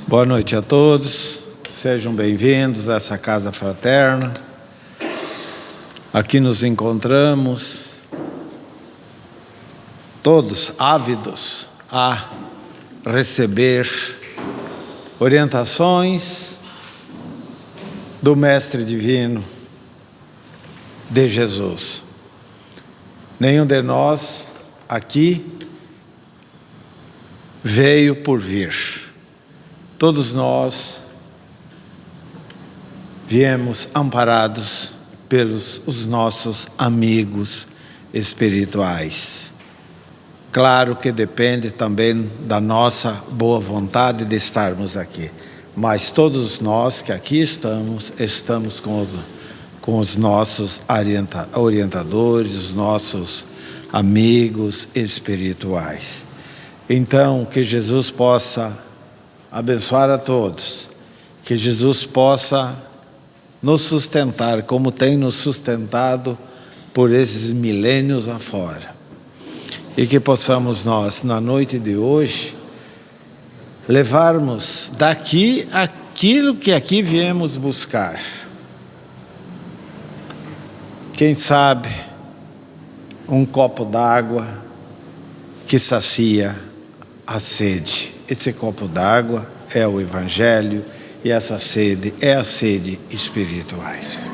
Boa noite a todos, sejam bem-vindos a essa casa fraterna. Aqui nos encontramos, todos ávidos a receber orientações do Mestre Divino, de Jesus. Nenhum de nós aqui veio por vir. Todos nós viemos amparados pelos os nossos amigos espirituais. Claro que depende também da nossa boa vontade de estarmos aqui. Mas todos nós que aqui estamos com os nossos orientadores, os nossos amigos espirituais. Então, que Jesus possa abençoar a todos, que Jesus possa nos sustentar, como tem nos sustentado por esses milênios afora. E que possamos nós, na noite de hoje, levarmos daqui aquilo que aqui viemos buscar. Quem sabe, um copo d'água que sacia a sede. Esse copo d'água é o Evangelho e essa sede é a sede espirituais.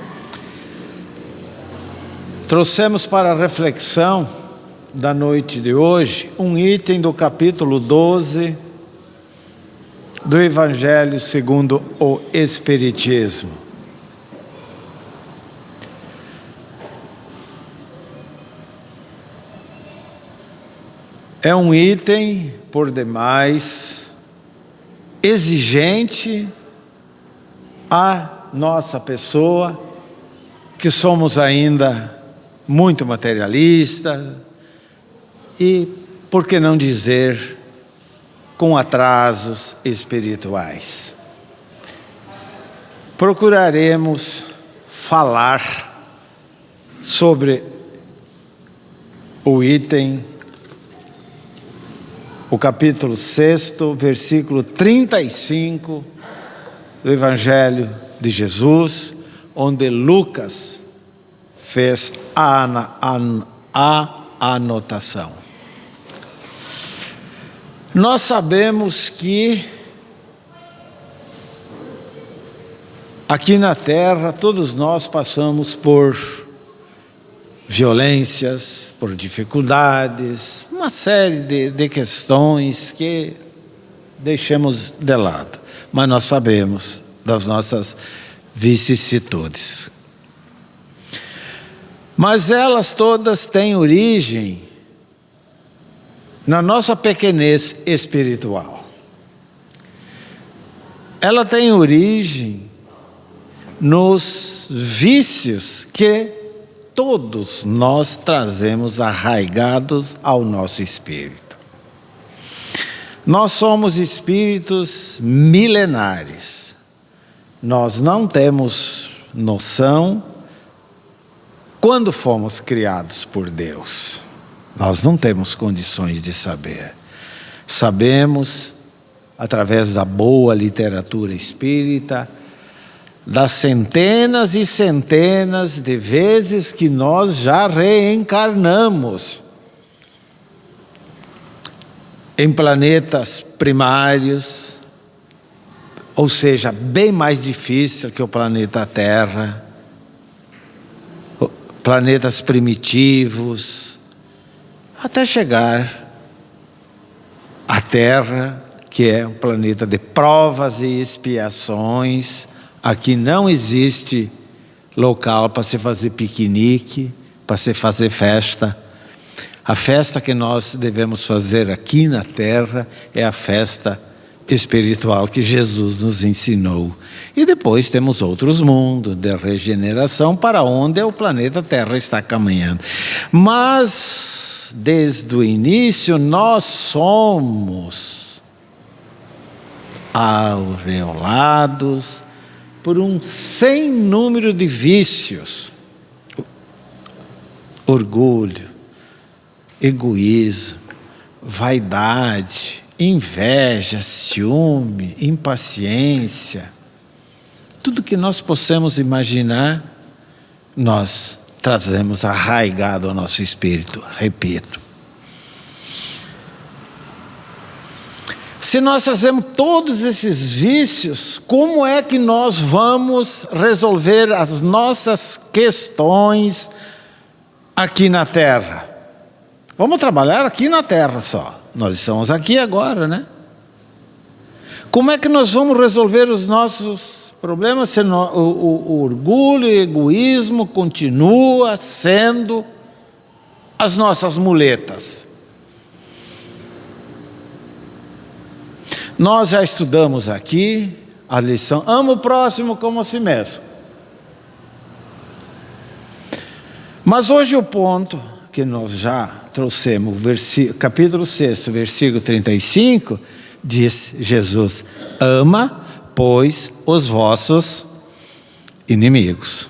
Trouxemos para a reflexão da noite de hoje um item do capítulo 12 do Evangelho segundo o Espiritismo. É um item, por demais, exigente à nossa pessoa, que somos ainda muito materialistas e, por que não dizer, com atrasos espirituais. Procuraremos falar sobre o item, o capítulo 6, versículo 35 do Evangelho de Jesus, onde Lucas fez a anotação. Nós sabemos que aqui na Terra todos nós passamos por violências, por dificuldades, uma série de questões que deixamos de lado, mas nós sabemos das nossas vicissitudes. Mas elas todas têm origem na nossa pequenez espiritual. Ela tem origem nos vícios que todos nós trazemos arraigados ao nosso espírito. Nós somos espíritos milenares. Nós não temos noção quando fomos criados por Deus. Nós não temos condições de saber. Sabemos, através da boa literatura espírita, das centenas e centenas de vezes que nós já reencarnamos em planetas primários, ou seja, bem mais difícil que o planeta Terra, planetas primitivos, até chegar à Terra, que é um planeta de provas e expiações. Aqui não existe local para se fazer piquenique, para se fazer festa. A festa que nós devemos fazer aqui na Terra é a festa espiritual que Jesus nos ensinou. E depois temos outros mundos de regeneração para onde o planeta Terra está caminhando. Mas, desde o início, nós somos aureolados por um sem número de vícios, orgulho, egoísmo, vaidade, inveja, ciúme, impaciência, tudo que nós possamos imaginar, nós trazemos arraigado ao nosso espírito, repito. Se nós trazemos todos esses vícios, como é que nós vamos resolver as nossas questões aqui na Terra? Vamos trabalhar aqui na Terra só. Nós estamos aqui agora, né? Como é que nós vamos resolver os nossos problemas se o orgulho e o egoísmo continua sendo as nossas muletas? Nós já estudamos aqui a lição, ama o próximo como a si mesmo. Mas hoje o ponto que nós já trouxemos, capítulo 6, versículo 35, diz Jesus: ama, pois, os vossos inimigos.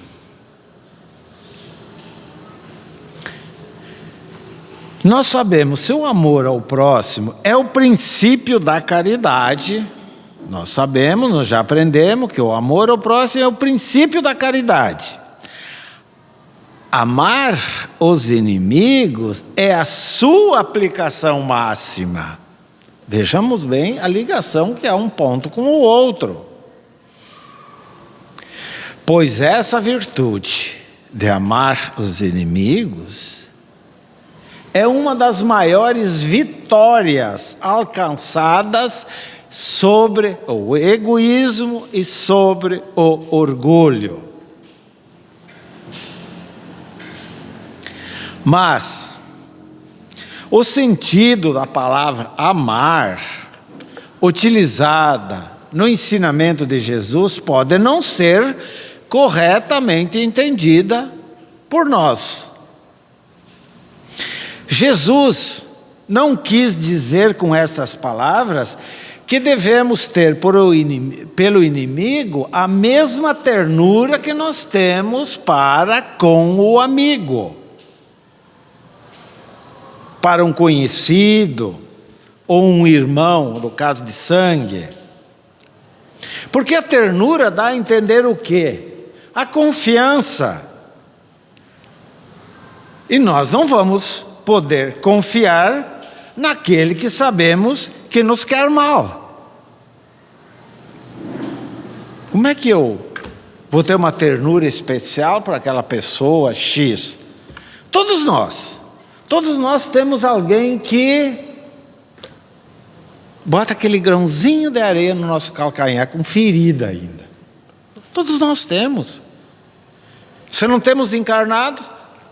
Nós sabemos, se o amor ao próximo é o princípio da caridade, nós sabemos, nós já aprendemos que o amor ao próximo é o princípio da caridade. Amar os inimigos é a sua aplicação máxima. Vejamos bem a ligação que há um ponto com o outro. Pois essa virtude de amar os inimigos é uma das maiores vitórias alcançadas sobre o egoísmo e sobre o orgulho. Mas o sentido da palavra amar, utilizada no ensinamento de Jesus, pode não ser corretamente entendida por nós. Jesus não quis dizer com essas palavras que devemos ter pelo inimigo a mesma ternura que nós temos para com o amigo. Para um conhecido ou um irmão, no caso de sangue. Porque a ternura dá a entender o quê? A confiança. E nós não vamos poder confiar naquele que sabemos que nos quer mal. Como é que eu vou ter uma ternura especial para aquela pessoa X? Todos nós temos alguém que bota aquele grãozinho de areia no nosso calcanhar com ferida ainda. Todos nós temos. Se não temos encarnados,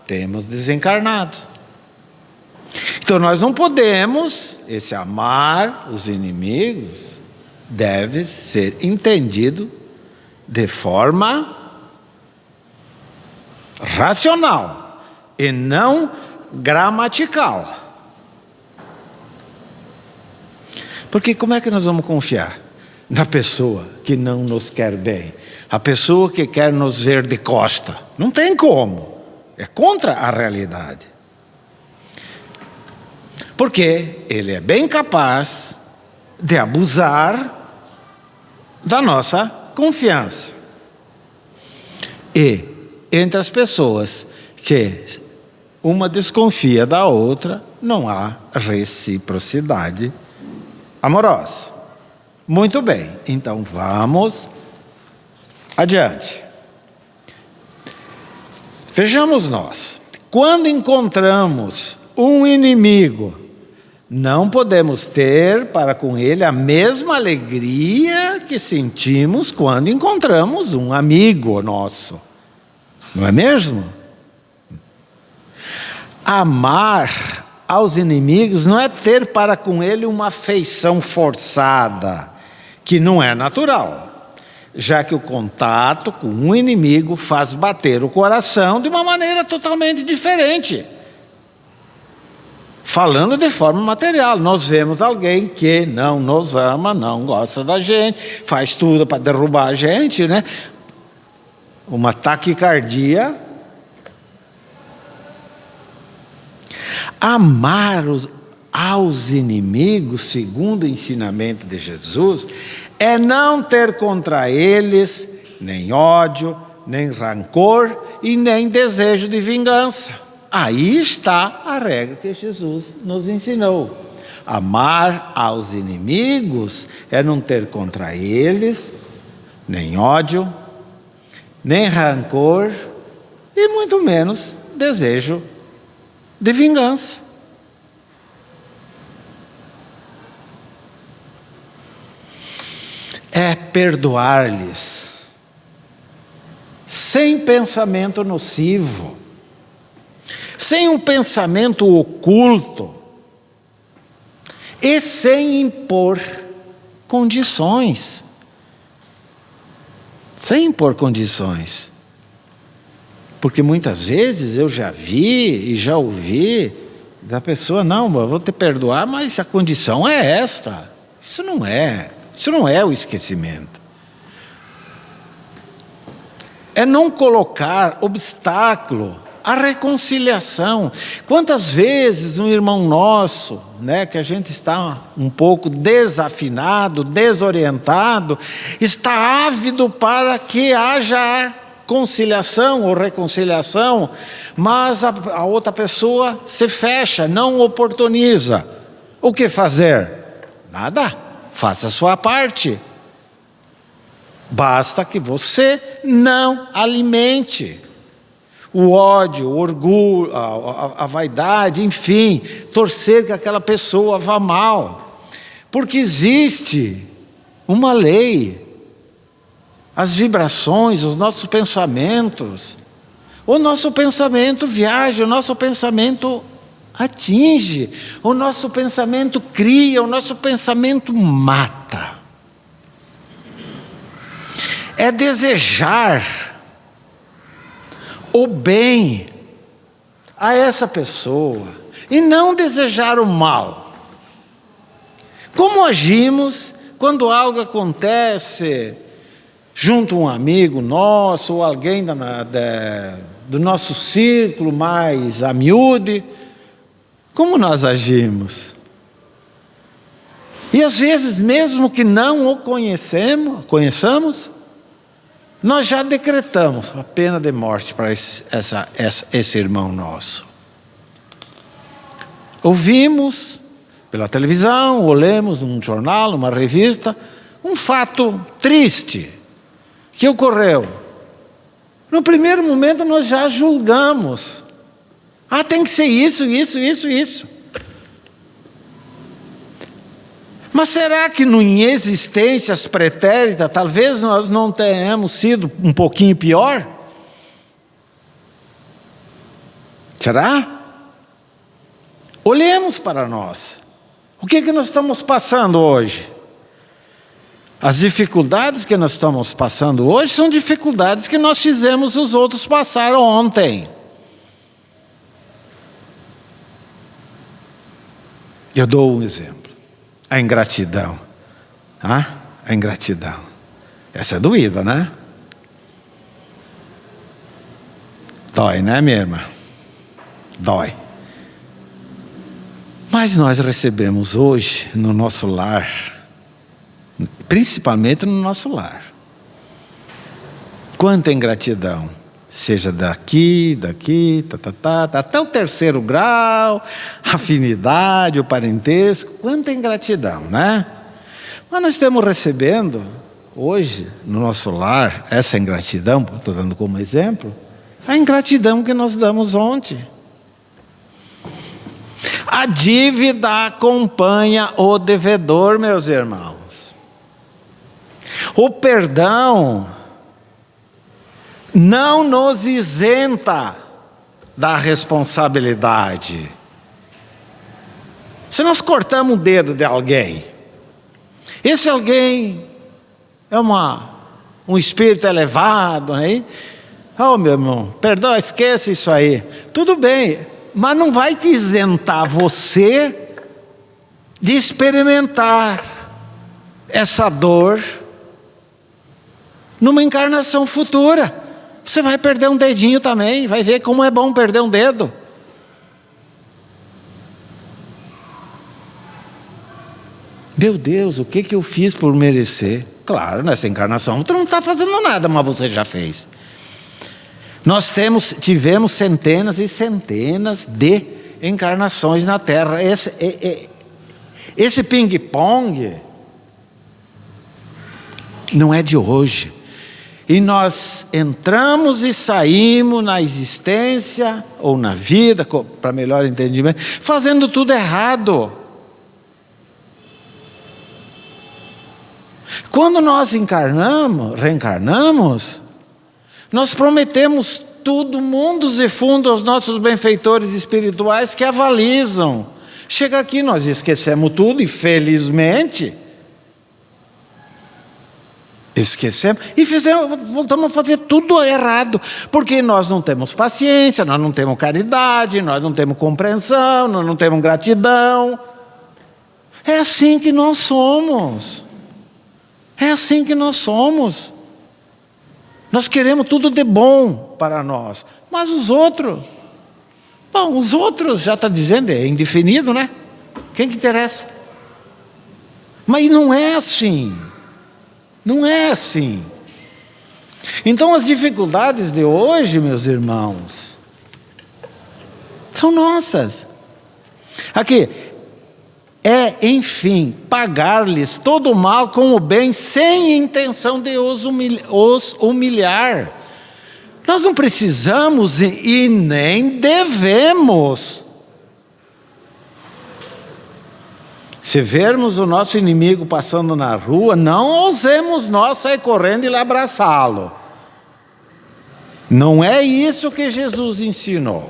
temos desencarnados. Então nós não podemos, esse amar os inimigos deve ser entendido de forma racional e não gramatical. Porque como é que nós vamos confiar na pessoa que não nos quer bem? A pessoa que quer nos ver de costa? Não tem como. É contra a realidade. Porque ele é bem capaz de abusar da nossa confiança. E entre as pessoas que uma desconfia da outra, não há reciprocidade amorosa. Muito bem, então vamos adiante. Vejamos nós, quando encontramos um inimigo, não podemos ter para com ele a mesma alegria que sentimos quando encontramos um amigo nosso. Não é mesmo? Amar aos inimigos não é ter para com ele uma afeição forçada, que não é natural, já que o contato com um inimigo faz bater o coração de uma maneira totalmente diferente. Falando de forma material, nós vemos alguém que não nos ama, não gosta da gente, faz tudo para derrubar a gente, né? Uma taquicardia. Amar aos inimigos, segundo o ensinamento de Jesus, é não ter contra eles nem ódio, nem rancor e nem desejo de vingança. Aí está a regra que Jesus nos ensinou. Amar aos inimigos é não ter contra eles nem ódio, nem rancor e muito menos desejo de vingança. É perdoar-lhes sem pensamento nocivo, sem um pensamento oculto e sem impor condições. Sem impor condições. Porque muitas vezes eu já vi e já ouvi da pessoa, não, eu vou te perdoar, mas a condição é esta. Isso não é o esquecimento. É não colocar obstáculo à reconciliação. Quantas vezes um irmão nosso, que a gente está um pouco desafinado, desorientado, está ávido para que haja conciliação ou reconciliação, mas a outra pessoa se fecha, não oportuniza. O que fazer? Nada, faça a sua parte. Basta que você não alimente o ódio, o orgulho, a vaidade, enfim, torcer que aquela pessoa vá mal. Porque existe uma lei, as vibrações, os nossos pensamentos. O nosso pensamento viaja, o nosso pensamento atinge, o nosso pensamento cria, o nosso pensamento mata. É desejar o bem a essa pessoa e não desejar o mal. Como agimos quando algo acontece junto a um amigo nosso ou alguém do nosso círculo mais a miúde? Como nós agimos? E às vezes, mesmo que não o conheçamos, nós já decretamos a pena de morte para esse irmão nosso. Ouvimos pela televisão, ou lemos num jornal, uma revista, um fato triste que ocorreu. No primeiro momento nós já julgamos. Tem que ser isso. Mas será que em existências pretéritas, talvez nós não tenhamos sido um pouquinho pior? Será? Olhemos para nós. O que nós estamos passando hoje? As dificuldades que nós estamos passando hoje são dificuldades que nós fizemos os outros passar ontem. Eu dou um exemplo. A ingratidão. A ingratidão. Essa é doída, né? Dói, né, minha irmã? Dói. Mas nós recebemos hoje no nosso lar, principalmente no nosso lar, quanta ingratidão. Seja daqui, até o terceiro grau, afinidade, o parentesco, quanta ingratidão, né? Mas nós estamos recebendo hoje, no nosso lar, essa ingratidão, estou dando como exemplo, a ingratidão que nós damos ontem. A dívida acompanha o devedor, meus irmãos. O perdão não nos isenta da responsabilidade. Se nós cortamos o dedo de alguém, esse alguém é um espírito elevado, né? Meu irmão, perdoa, esquece isso aí. Tudo bem, mas não vai te isentar você de experimentar essa dor numa encarnação futura. Você vai perder um dedinho também, vai ver como é bom perder um dedo. Meu Deus, o que eu fiz por merecer? Claro, nessa encarnação você não está fazendo nada, mas você já fez. Nós tivemos centenas e centenas de encarnações na Terra. Esse ping-pong não é de hoje. E nós entramos e saímos na existência ou na vida, para melhor entendimento, fazendo tudo errado. Quando nós reencarnamos, nós prometemos tudo, mundos e fundos aos nossos benfeitores espirituais que avalizam. Chega aqui, nós esquecemos tudo e felizmente esquecemos e voltamos a fazer tudo errado, porque nós não temos paciência, nós não temos caridade, nós não temos compreensão, nós não temos gratidão. É assim que nós somos. É assim que nós somos. Nós queremos tudo de bom para nós, mas os outros já está dizendo, é indefinido, né? Quem que interessa? Mas não é assim. Não é assim. Então as dificuldades de hoje, meus irmãos, são nossas. Aqui, enfim, pagar-lhes todo o mal com o bem, sem intenção de os humilhar. Nós não precisamos e nem devemos. Se vermos o nosso inimigo passando na rua, não ousemos nós sair correndo e lhe abraçá-lo. Não é isso que Jesus ensinou.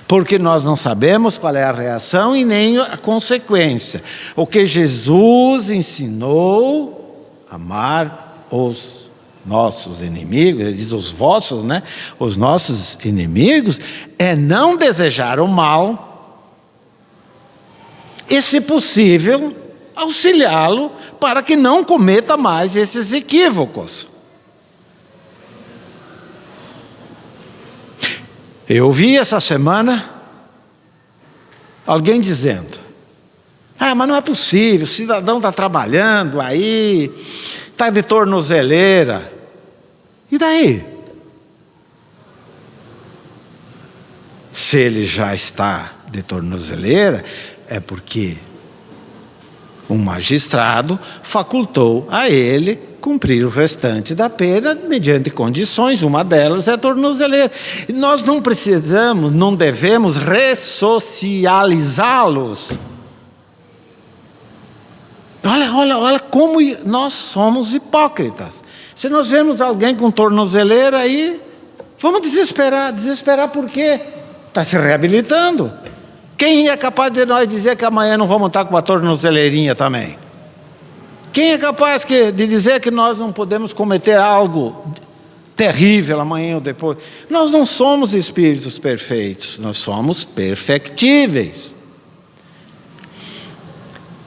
Porque nós não sabemos qual é a reação e nem a consequência. O que Jesus ensinou, amar os nossos inimigos, ele diz os vossos, né? Os nossos inimigos, é não desejar o mal e, se possível, auxiliá-lo para que não cometa mais esses equívocos. Eu ouvi essa semana alguém dizendo: mas não é possível, o cidadão está trabalhando aí, está de tornozeleira. E daí? Se ele já está de tornozeleira, é porque um magistrado facultou a ele cumprir o restante da pena mediante condições, uma delas é a tornozeleira. E nós não precisamos, não devemos ressocializá-los. Olha como nós somos hipócritas. Se nós vemos alguém com tornozeleira aí, vamos desesperar. Desesperar por quê? Está se reabilitando. Quem é capaz de nós dizer que amanhã não vamos estar com uma tornozeleirinha também? Quem é capaz de dizer que nós não podemos cometer algo terrível amanhã ou depois? Nós não somos espíritos perfeitos, nós somos perfectíveis.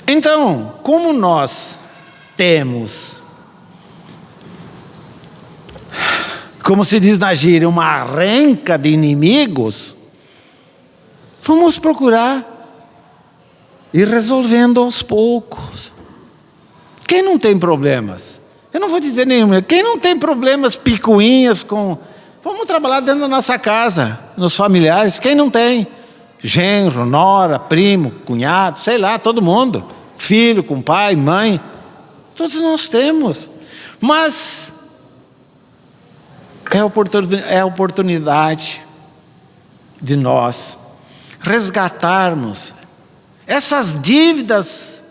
Então, como nós temos, como se diz na gíria, uma renca de inimigos, vamos procurar ir resolvendo aos poucos. Quem não tem problemas? Eu não vou dizer nenhum. Quem não tem problemas, picuinhas com... Vamos trabalhar dentro da nossa casa, nos familiares. Quem não tem? Genro, nora, primo, cunhado, sei lá, todo mundo. Filho com pai, mãe. Todos nós temos. Mas é a oportunidade de nós resgatarmos essas dívidas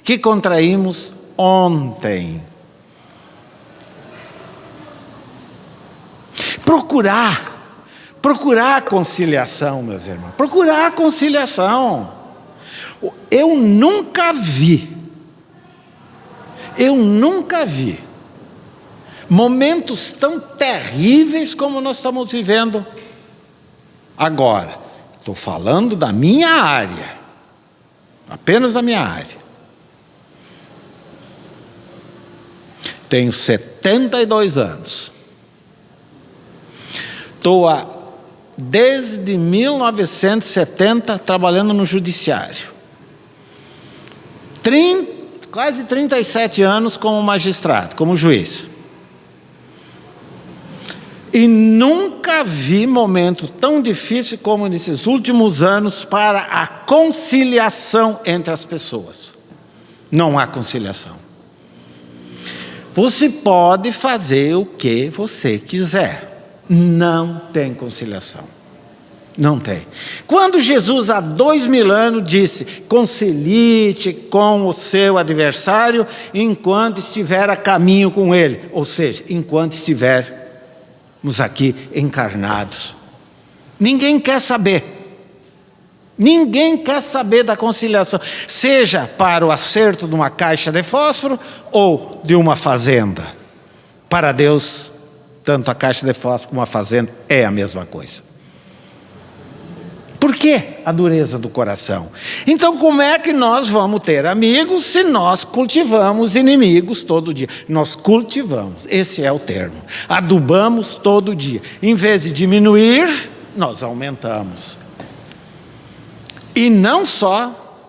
que contraímos ontem. Procurar a conciliação, meus irmãos. Procurar a conciliação. Eu nunca vi momentos tão terríveis como nós estamos vivendo agora. Estou falando da minha área, apenas da minha área. Tenho 72 anos. Estou desde 1970 trabalhando no judiciário. quase 37 anos como magistrado, como juiz. E nunca vi momento tão difícil como nesses últimos anos para a conciliação entre as pessoas. Não há conciliação. Você pode fazer o que você quiser. Não tem conciliação. Não tem. Quando Jesus há 2000 anos disse: concilie-te com o seu adversário enquanto estiver a caminho com ele. Ou seja, enquanto estivermos aqui encarnados. Ninguém quer saber. Ninguém quer saber da conciliação. Seja para o acerto de uma caixa de fósforo ou de uma fazenda. Para Deus, tanto a caixa de fósforo como a fazenda é a mesma coisa. Por que a dureza do coração? Então, como é que nós vamos ter amigos se nós cultivamos inimigos todo dia? Nós cultivamos, esse é o termo. Adubamos todo dia. Em vez de diminuir, nós aumentamos. E não só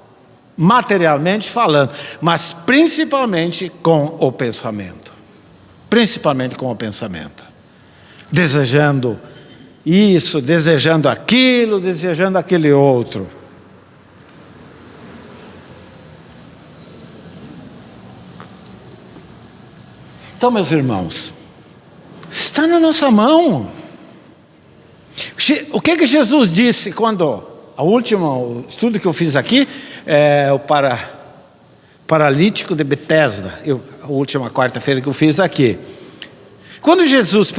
materialmente falando, mas principalmente com o pensamento. Principalmente com o pensamento. Desejando isso, desejando aquilo, desejando aquele outro. Então, meus irmãos, está na nossa mão. O que Jesus disse quando, o estudo que eu fiz aqui, o paralítico de Betesda, a última quarta-feira que eu fiz aqui. Quando Jesus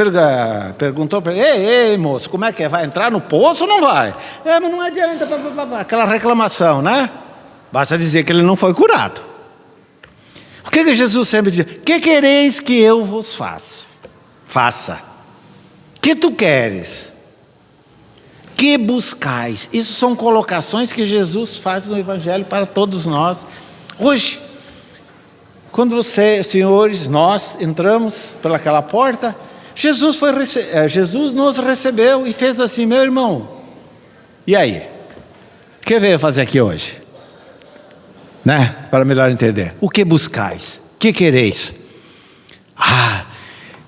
perguntou para ele: ei moço, como é que é? Vai entrar no poço ou não vai? Mas não adianta, aquela reclamação, né? Basta dizer que ele não foi curado. O que Jesus sempre diz? Que quereis que eu vos faça? Faça. Que tu queres? Que buscais? Isso são colocações que Jesus faz no Evangelho para todos nós. Hoje, quando senhores, nós entramos pelaquela porta, Jesus nos recebeu e fez assim: meu irmão, e aí? O que veio fazer aqui hoje? Né? Para melhor entender. O que buscais? O que quereis?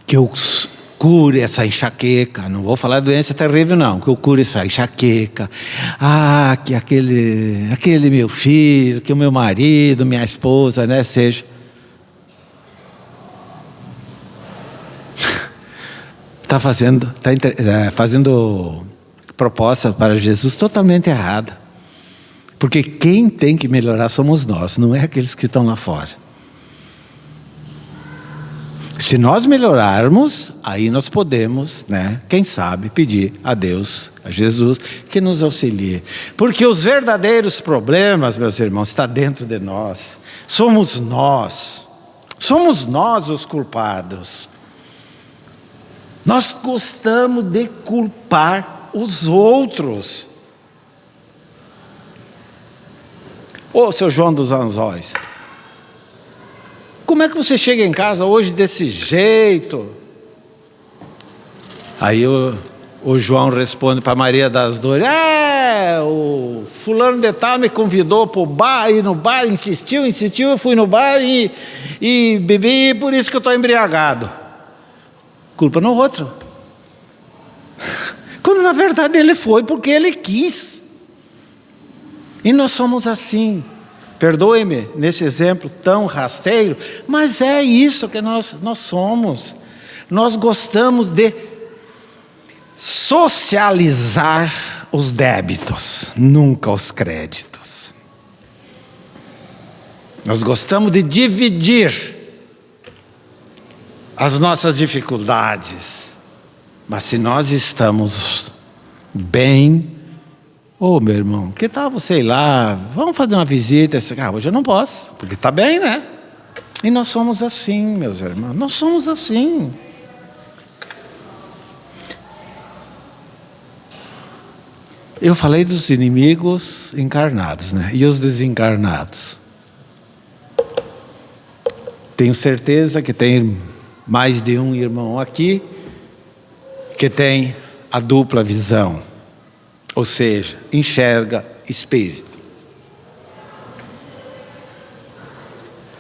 Que eu cure essa enxaqueca. Não vou falar doença terrível não, que eu cure essa enxaqueca. Que aquele meu filho, que o meu marido, minha esposa, né, seja. Está fazendo proposta para Jesus totalmente errada. Porque quem tem que melhorar somos nós, não é aqueles que estão lá fora. Se nós melhorarmos, aí nós podemos, né, quem sabe, pedir a Deus, a Jesus, que nos auxilie. Porque os verdadeiros problemas, meus irmãos, estão dentro de nós. Somos nós os culpados. Nós gostamos de culpar os outros. Seu João dos Anzóis, como é que você chega em casa hoje desse jeito? Aí o João responde para Maria das Dores: o fulano de tal me convidou para o bar, ir no bar, insistiu, eu fui no bar e bebi, por isso que eu estou embriagado. Culpa no outro. Quando na verdade ele foi porque ele quis. E nós somos assim. Perdoe-me nesse exemplo tão rasteiro, mas é isso que nós somos. Nós gostamos de socializar os débitos, nunca os créditos. Nós gostamos de dividir as nossas dificuldades, mas se nós estamos bem, meu irmão, que tal você ir lá, vamos fazer uma visita? Hoje eu não posso, porque está bem, né? E nós somos assim, meus irmãos, nós somos assim. Eu falei dos inimigos encarnados, né? E os desencarnados? Tenho certeza que tem mais de um irmão aqui que tem a dupla visão, ou seja, enxerga espírito.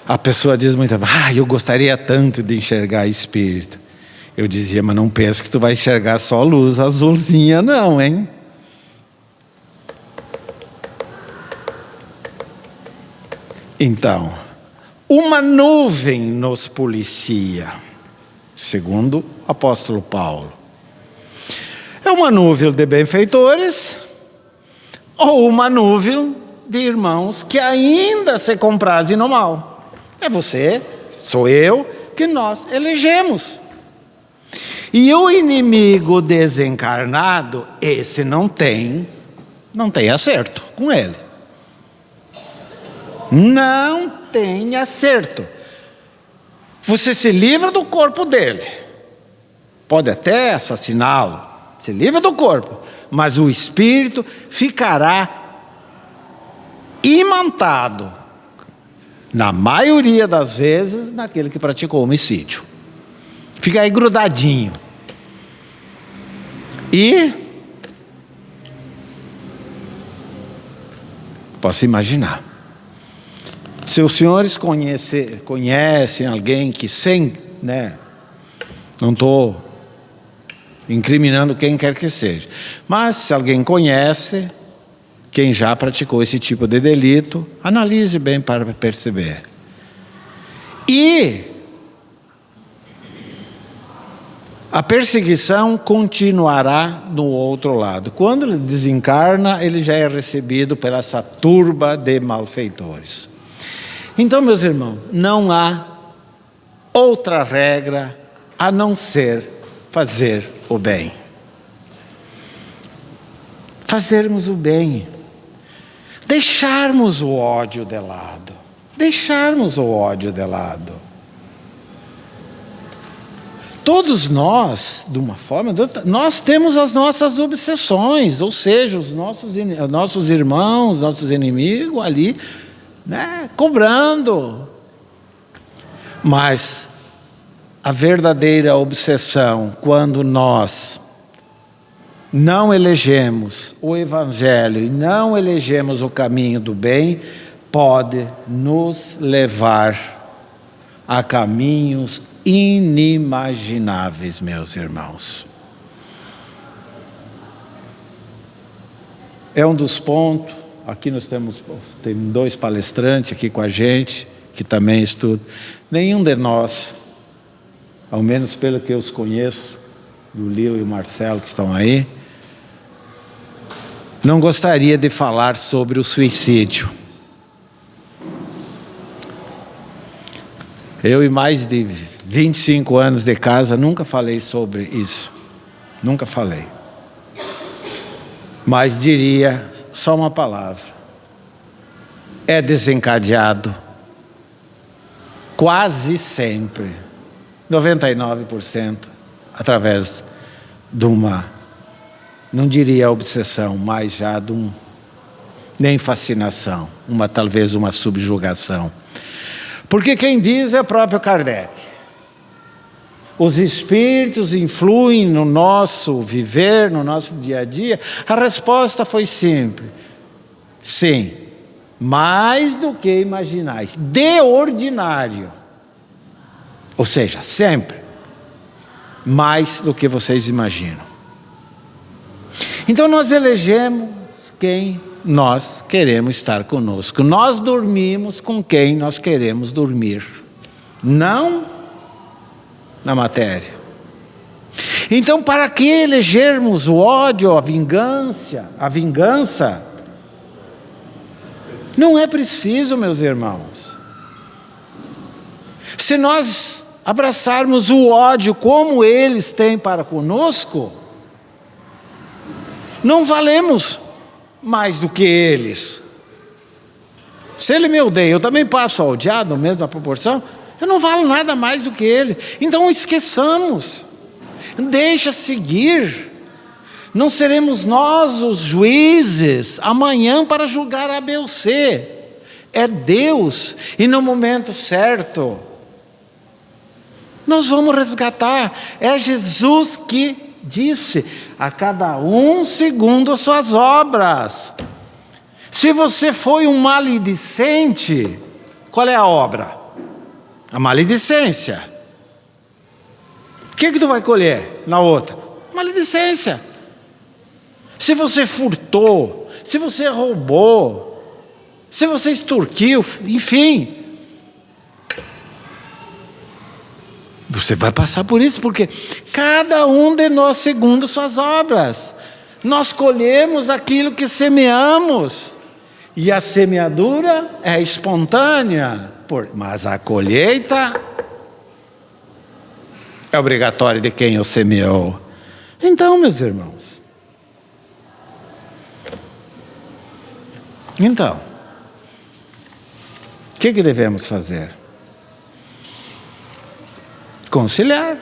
A pessoa diz muitas vezes, eu gostaria tanto de enxergar espírito. Eu dizia, mas não pensa que tu vai enxergar só luz azulzinha não, hein? Então, uma nuvem nos policia, segundo o apóstolo Paulo. É uma nuvem de benfeitores ou uma nuvem de irmãos que ainda se comprazem no mal. É você, sou eu, que nós elegemos. E o inimigo desencarnado, esse não tem acerto com ele. Não tem acerto. Você se livra do corpo dele. Pode até assassiná-lo. Se livra do corpo. Mas o espírito ficará imantado, na maioria das vezes, naquele que praticou homicídio. Fica aí grudadinho. E posso imaginar. Se os senhores conhecem alguém que não estou incriminando quem quer que seja, mas se alguém conhece quem já praticou esse tipo de delito, analise bem para perceber. E a perseguição continuará do outro lado. Quando ele desencarna, ele já é recebido por essa turba de malfeitores. Então, meus irmãos, não há outra regra a não ser fazer o bem. Fazermos o bem. Deixarmos o ódio de lado. Deixarmos o ódio de lado. Todos nós, de uma forma ou de outra, nós temos as nossas obsessões, ou seja, os nossos irmãos, nossos inimigos ali, cobrando. Mas a verdadeira obsessão, quando nós não elegemos o Evangelho e não elegemos o caminho do bem, pode nos levar a caminhos inimagináveis, meus irmãos. É um dos pontos. Aqui nós temos 2 palestrantes aqui com a gente, que também estudam. Nenhum de nós, ao menos pelo que eu os conheço, o Lio e o Marcelo que estão aí, não gostaria de falar sobre o suicídio. Eu, em mais de 25 anos de casa, nunca falei sobre isso. Nunca falei. Mas diria só uma palavra. É desencadeado quase sempre, 99%, através de uma, não diria obsessão, mas já de nem fascinação, talvez uma subjugação. Porque quem diz é o próprio Kardec. Os espíritos influem no nosso viver, no nosso dia a dia. A resposta foi simples. Sim, mais do que imaginais, de ordinário. Ou seja, sempre mais do que vocês imaginam. Então nós elegemos quem nós queremos estar conosco. Nós dormimos com quem nós queremos dormir. Não na matéria. Então, para que elegermos o ódio, a vingança, não é preciso, meus irmãos. Se nós abraçarmos o ódio como eles têm para conosco, não valemos mais do que eles. Se ele me odeia, eu também passo a odiar na mesma proporção, eu não valo nada mais do que ele. Então esqueçamos, deixa seguir. Não seremos nós os juízes amanhã para julgar A, B ou C. É Deus, e no momento certo nós vamos resgatar. É Jesus que disse: a cada um segundo as suas obras. Se você foi um maledicente, qual é a obra? A maledicência. O que tu vai colher na outra? Maledicência. Se você furtou, se você roubou, se você extorquiu, enfim, você vai passar por isso, porque cada um de nós, segundo suas obras, nós colhemos aquilo que semeamos, e a semeadura é espontânea, mas a colheita é obrigatória de quem o semeou. Então, meus irmãos, o que devemos fazer? Conciliar.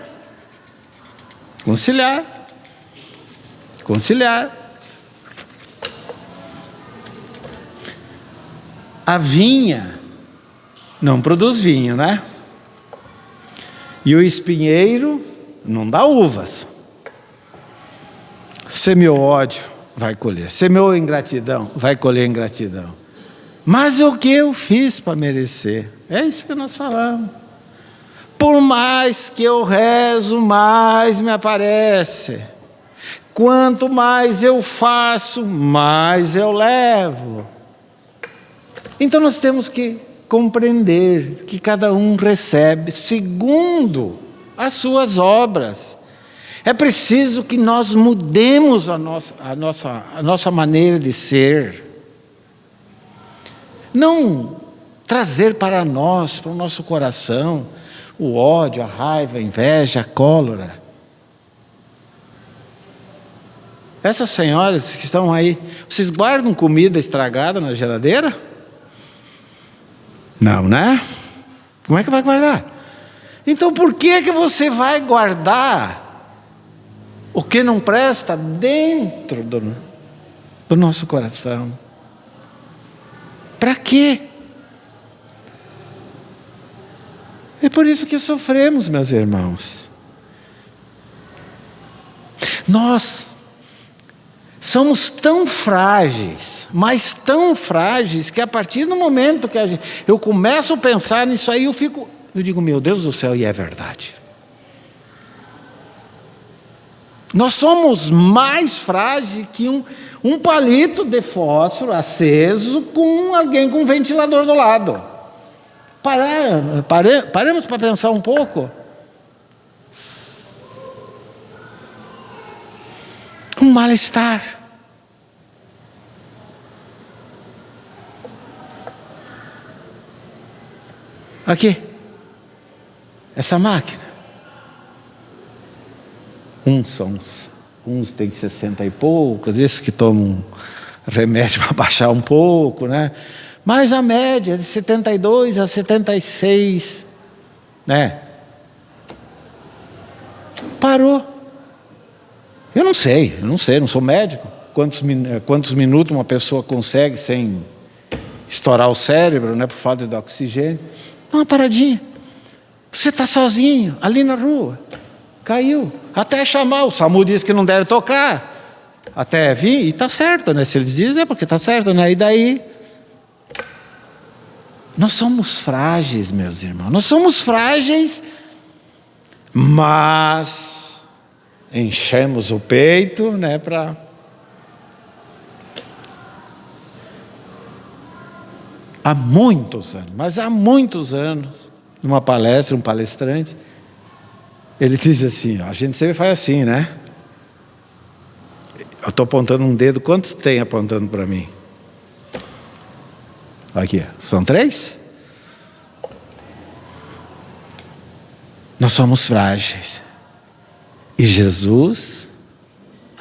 A vinha não produz vinho, né? E o espinheiro não dá uvas. Semeou ódio, vai colher. Semeou ingratidão, vai colher ingratidão. Mas o que eu fiz para merecer? É isso que nós falamos. Por mais que eu rezo, mais me aparece. Quanto mais eu faço, mais eu levo. Então nós temos que compreender que cada um recebe segundo as suas obras. É preciso que nós mudemos a nossa maneira de ser. Não trazer para nós, para o nosso coração, o ódio, a raiva, a inveja, a cólera. Essas senhoras que estão aí, vocês guardam comida estragada na geladeira? Não, né? Como é que vai guardar? Então por que você vai guardar o que não presta dentro do nosso coração? Para quê? É por isso que sofremos, meus irmãos. Nós somos tão frágeis, mas tão frágeis, que a partir do momento que eu começo a pensar nisso aí, eu digo, meu Deus do céu, e é verdade. Nós somos mais frágeis que um palito de fósforo aceso com alguém com um ventilador do lado. Paremos para pensar um pouco. Um mal-estar. Aqui, essa máquina. Uns têm 60 e poucos, esses que tomam remédio para baixar um pouco, né? Mas a média é de 72 a 76, né? Parou. Eu não sei, não sou médico. Quantos minutos uma pessoa consegue sem estourar o cérebro, né? Por falta de oxigênio. Uma paradinha. Você está sozinho, ali na rua. Caiu. Até chamar, o SAMU diz que não deve tocar. Até vir, e está certo, né? Se eles dizem é porque está certo, né? E daí? Nós somos frágeis, meus irmãos. Nós somos frágeis, mas enchemos o peito, né? Há muitos anos, numa palestra, um palestrante, ele diz assim, a gente sempre faz assim, né? Eu estou apontando um dedo, quantos tem apontando para mim? Aqui, são 3? Nós somos frágeis. E Jesus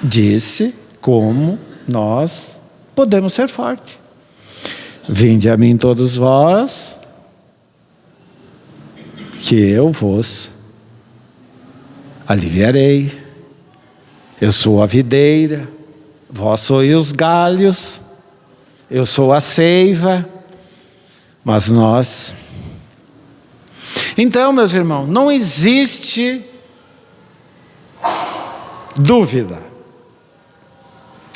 disse como nós podemos ser fortes. Vinde a mim todos vós, que eu vos aliviarei. Eu sou a videira, vós sois os galhos, eu sou a seiva, mas nós... Então, meus irmãos, não existe dúvida,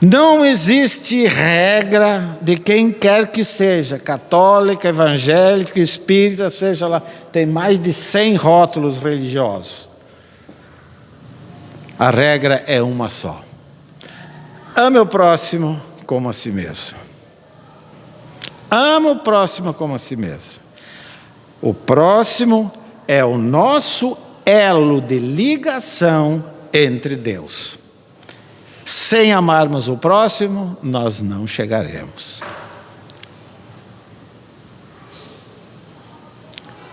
não existe regra de quem quer que seja, católica, evangélica, espírita, seja lá, tem mais de 100 rótulos religiosos. A regra é uma só: ame o próximo como a si mesmo. Ama o próximo como a si mesmo. O próximo é o nosso elo de ligação entre Deus. Sem amarmos o próximo, nós não chegaremos.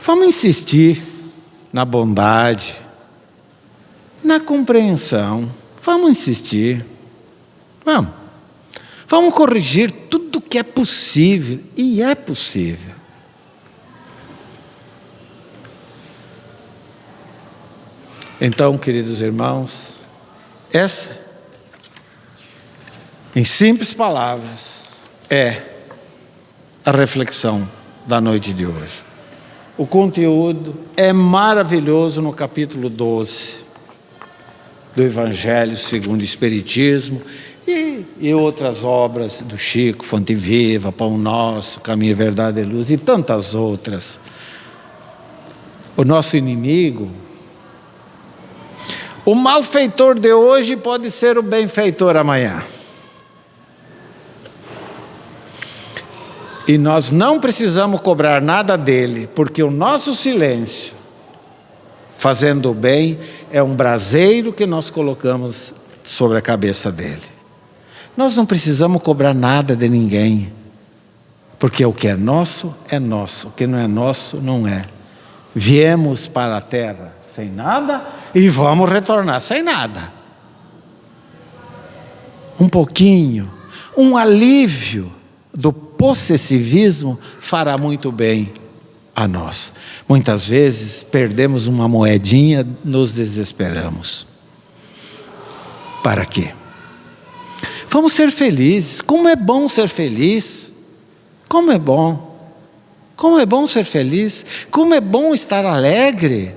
Vamos insistir na bondade, na compreensão. Vamos insistir. Vamos corrigir tudo que é possível, e é possível. Então, queridos irmãos, essa, em simples palavras, é a reflexão da noite de hoje. O conteúdo é maravilhoso no capítulo 12 do Evangelho segundo o Espiritismo e outras obras do Chico, Fonte Viva, Pão Nosso, Caminho, Verdade e Luz e tantas outras. O nosso inimigo, o malfeitor de hoje pode ser o benfeitor amanhã. E nós não precisamos cobrar nada dele, porque o nosso silêncio, fazendo o bem, é um braseiro que nós colocamos sobre a cabeça dele. Nós não precisamos cobrar nada de ninguém, porque o que é nosso, o que não é nosso, não é. Viemos para a terra sem nada e vamos retornar sem nada. Um pouquinho, um alívio do possessivismo fará muito bem a nós. Muitas vezes perdemos uma moedinha, nos desesperamos. Para quê? Vamos ser felizes. Como é bom ser feliz. Como é bom. Como é bom ser feliz. Como é bom estar alegre.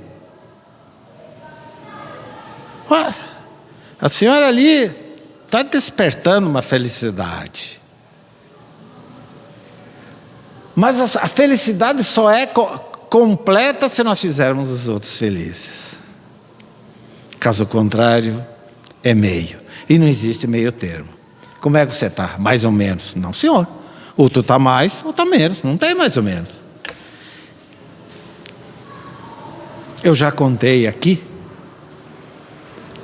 A senhora ali está despertando uma felicidade. Mas a felicidade só é completa se nós fizermos os outros felizes. Caso contrário, é meio. E não existe meio termo. Como é que você está? Mais ou menos. Não, senhor. Ou tu está mais, ou está menos. Não tem mais ou menos. Eu já contei aqui.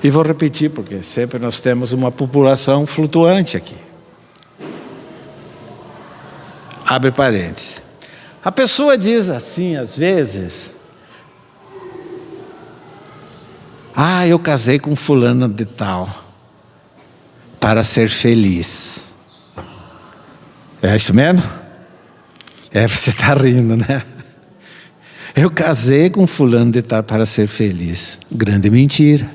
E vou repetir, porque sempre nós temos uma população flutuante aqui. Abre parênteses. A pessoa diz assim, às vezes: eu casei com fulano de tal para ser feliz. É isso mesmo? Você está rindo, né? Eu casei com fulano de tal para ser feliz. Grande mentira.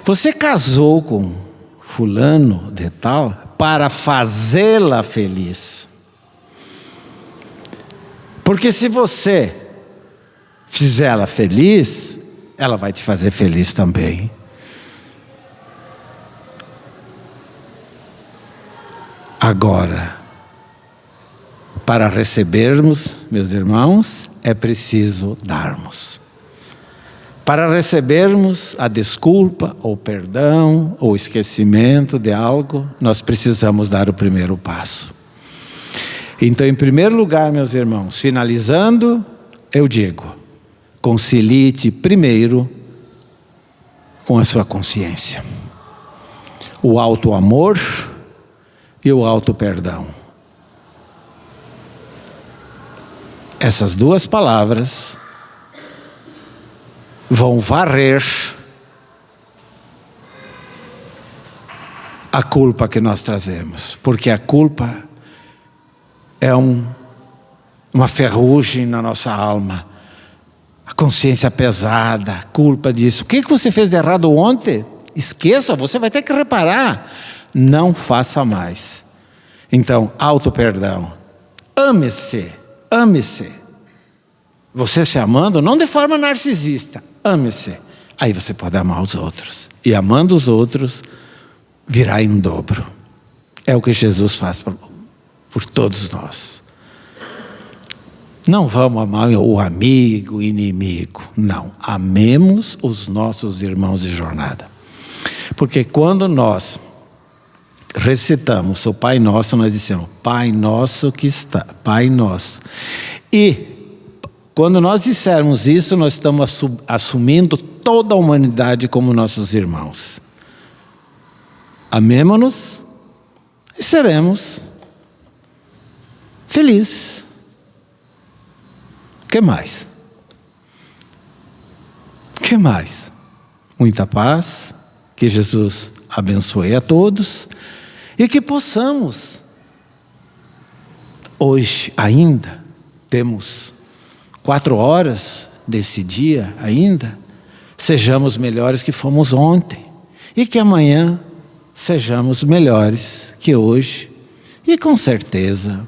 Você casou com fulano de tal para fazê-la feliz. Porque se você fizer ela feliz, ela vai te fazer feliz também. Agora, para recebermos, meus irmãos, é preciso darmos. Para recebermos a desculpa, ou perdão, ou esquecimento de algo, nós precisamos dar o primeiro passo. Então, em primeiro lugar, meus irmãos, finalizando, eu digo: concilie-te primeiro com a sua consciência. O auto-amor e o auto-perdão. Essas duas palavras vão varrer a culpa que nós trazemos, porque a culpa é uma ferrugem na nossa alma, a consciência pesada, a culpa disso. O que você fez de errado ontem? Esqueça, você vai ter que reparar. Não faça mais. Então, auto-perdão. Ame-se, ame-se. Você se amando, não de forma narcisista, ame-se. Aí você pode amar os outros. E amando os outros, virá em dobro. É o que Jesus faz por todos nós. Não vamos amar o amigo, o inimigo. Não, amemos os nossos irmãos de jornada. Porque quando nós recitamos o Pai Nosso, nós dizemos, Pai Nosso que está, Pai Nosso. E quando nós dissermos isso, nós estamos assumindo toda a humanidade como nossos irmãos. Amemo-nos e seremos felizes. O que mais? O que mais? Muita paz, que Jesus abençoe a todos e que possamos, hoje ainda, temos 4 horas desse dia ainda, sejamos melhores que fomos ontem e que amanhã sejamos melhores que hoje e com certeza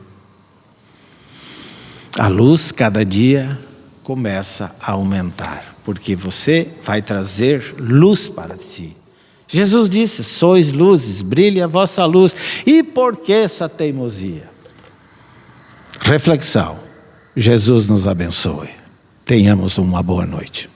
a luz cada dia começa a aumentar, porque você vai trazer luz para si. Jesus disse, sois luzes, brilhe a vossa luz. E por que essa teimosia? Reflexão. Jesus nos abençoe. Tenhamos uma boa noite.